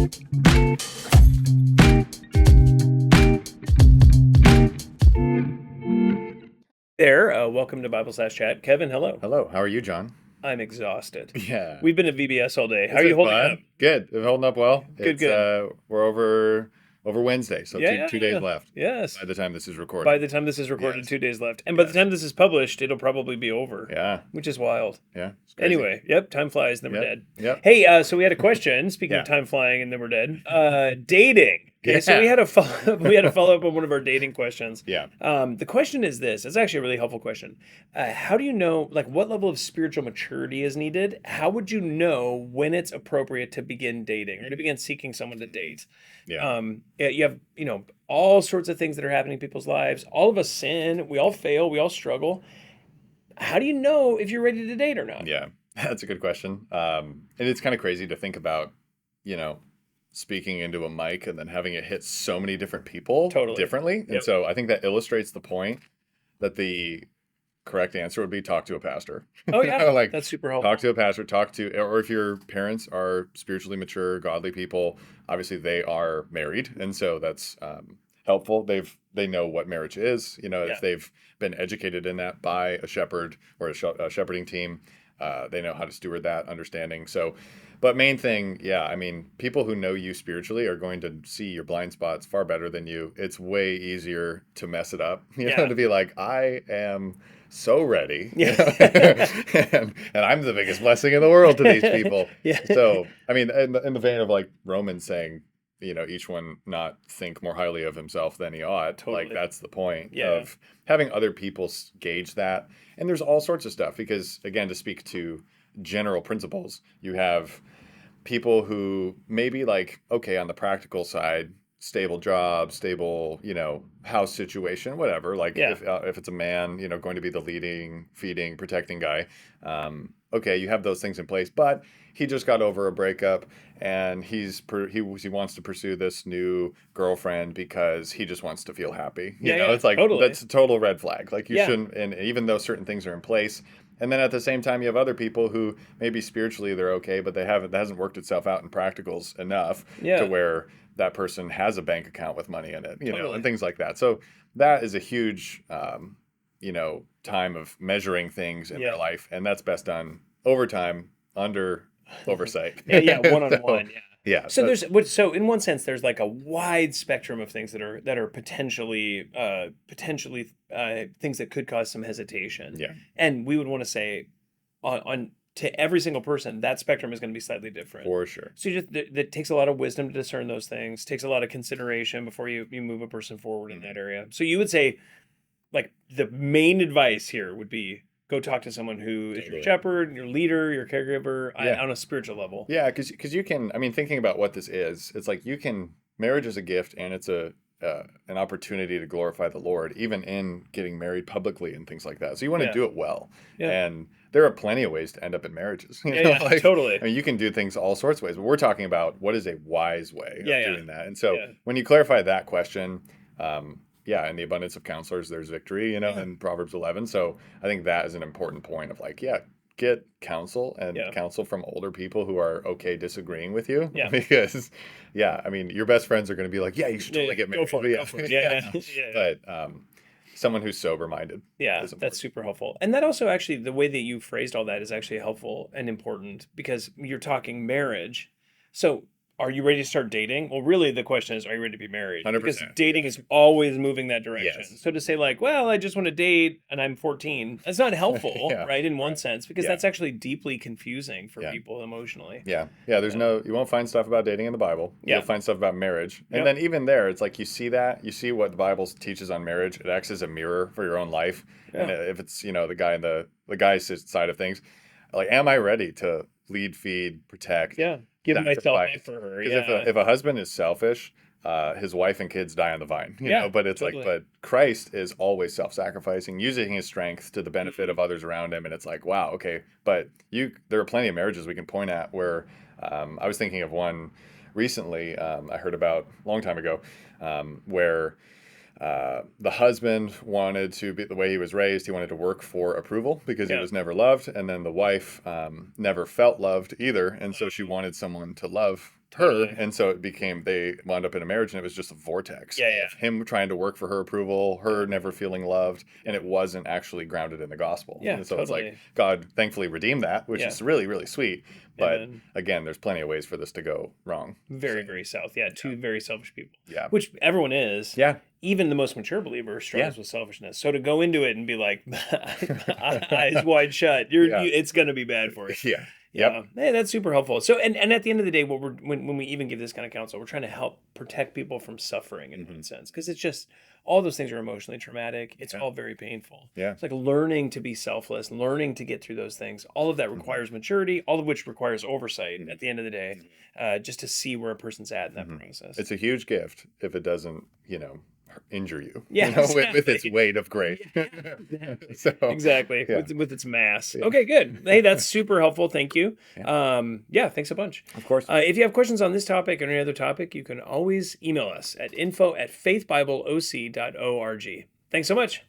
There, welcome to Bible Slash Chat. Kevin, hello. Hello, how are you, John? I'm exhausted. Yeah. We've been at VBS all day. How Is are you it holding up? fun? Good. It's holding up well. Good, It's good. we're over Wednesday, so Yeah, two yeah, days yeah. left Yes. by the time this is By recorded. the time this is recorded, Yes. 2 days left. And by the Yes. time this is published, it'll probably be over, Yeah. which is wild. Yeah. It's crazy. Anyway, yep, time flies, then we're Yep. dead. Yep. Hey, so we had a question. Speaking Yeah. of time flying and then we're dead. Dating. Okay, so we Yeah. had a follow up on one of our dating questions. Yeah. The question is this. It's actually a really helpful question. How do you know, like, what level of spiritual maturity is needed? How would you know when it's appropriate to begin dating or to begin seeking someone to date? Yeah. Yeah, you have, all sorts of things that are happening in people's lives. All of us sin. We all fail. We all struggle. How do you know if you're ready to date or not? Yeah. That's a good question. And it's kind of crazy to think about, speaking into a mic and then having it hit so many different people Totally. differently. And Yep. so I think that illustrates the point that the correct answer would be talk to a pastor. Oh, yeah. Like, That's super helpful. talk to a pastor, or if your parents are spiritually mature, godly people, obviously they are married. And so that's helpful. They know what marriage is, Yeah. if they've been educated in that by a shepherd or a shepherding team, they know how to steward that understanding. So, but main thing, yeah, I mean, people who know you spiritually are going to see your blind spots far better than you. It's way easier to mess it up, Yeah. to be like, I am so ready. Yeah. and I'm the biggest blessing in the world to these people. Yeah. So, I mean, in the vein of like Romans saying, each one not think more highly of himself than he ought. Totally. Like, that's the point Yeah. of having other people gauge that. And there's all sorts of stuff because, again, to speak to general principles, you have people who maybe like, okay, on the practical side, stable job, stable, house situation, whatever. Like Yeah. if it's a man, going to be the leading, feeding, protecting guy. Okay, you have those things in place, but he just got over a breakup and he wants to pursue this new girlfriend because he just wants to feel happy. Yeah, It's like, totally. that's a total red flag. Like you Yeah. shouldn't, and even though certain things are in place. And then at the same time, you have other people who maybe spiritually they're okay, but that hasn't worked itself out in practicals enough Yeah. to where that person has a bank account with money in it, Totally. and things like that. So that is a huge, time of measuring things in Yeah. their life, and that's best done over time under oversight. Yeah, one-on-one. So, Yeah. yeah. So in one sense, there's like a wide spectrum of things that are potentially things that could cause some hesitation. Yeah. And we would want to say on to every single person, that spectrum is going to be slightly different. For sure. So that takes a lot of wisdom to discern those things, takes a lot of consideration before you move a person forward in that area. So you would say, like, the main advice here would be go talk to someone who is your Totally. shepherd, your leader, your caregiver Yeah. on a spiritual level. Yeah, because you can. I mean, thinking about what this is, it's like marriage is a gift, and it's an opportunity to glorify the Lord, even in getting married publicly and things like that. So you want to Yeah. do it well, Yeah. and there are plenty of ways to end up in marriages. Yeah, totally. I mean, you can do things all sorts of ways, but we're talking about what is a wise way of Yeah. doing that. And so Yeah. when you clarify that question, in the abundance of counselors, there's victory, Yeah. in Proverbs 11. So I think that is an important point of like, get counsel and Yeah. counsel from older people who are okay disagreeing with you. Yeah. Because, I mean, your best friends are going to be like, you should totally get married. Go for it. Go for it. Yeah. But someone who's sober minded. Yeah, that's super helpful. And that also actually, the way that you phrased all that is actually helpful and important because you're talking marriage. So are you ready to start dating? Well, really, the question is, are you ready to be married? 100%. Because dating is always moving that direction. Yes. So to say like, well, I just want to date and I'm 14, that's not helpful, Yeah. right? In one sense, because Yeah. that's actually deeply confusing for Yeah. people emotionally. Yeah. There's you won't find stuff about dating in the Bible. Yeah. You'll find stuff about marriage. And Yep. then even there, it's like you see what the Bible teaches on marriage. It acts as a mirror for your own life. Yeah. And if it's, the guy's side of things, like, am I ready to lead, feed, protect? Yeah. Give myself sacrifice? up for her. Because Yeah. if a husband is selfish, his wife and kids die on the vine. You Yeah, know? But it's totally. but Christ is always self-sacrificing, using his strength to the benefit Mm-hmm. of others around him. And it's like, wow, okay. But there are plenty of marriages we can point at where I was thinking of one recently. I heard about a long time ago where the husband wanted to be the way he was raised. He wanted to work for approval because he Yeah. was never loved. And then the wife never felt loved either. And so she wanted someone to love her, and so it became, they wound up in a marriage, and it was just a vortex. Yeah, yeah. Of him trying to work for her approval, her never feeling loved, and it wasn't actually grounded in the gospel. Yeah, and so it's totally. like God thankfully redeemed that, which Yeah. is really, really sweet. But Amen. again, there's plenty of ways for this to go wrong. Very, very south. Yeah, two very selfish people. Yeah. Which everyone is. Yeah. Even the most mature believer struggles Yeah. with selfishness. So to go into it and be like, eyes wide shut, it's going to be bad for you. Yeah. Yeah. Yep. Hey, that's super helpful. So, and at the end of the day, what when we even give this kind of counsel, we're trying to help protect people from suffering in one sense, because it's just all those things are emotionally traumatic. It's all very painful. Yeah. It's like learning to be selfless, learning to get through those things. All of that requires maturity, all of which requires oversight at the end of the day, just to see where a person's at in that process. It's a huge gift if it doesn't, injure you. Yeah, with its exactly. weight of grace. So Exactly. Yeah. With its mass. Okay, good. Hey, that's super helpful. Thank you. Yeah, thanks a bunch. of course. If you have questions on this topic or any other topic, you can always email us at info@faithbibleoc.org. Thanks so much.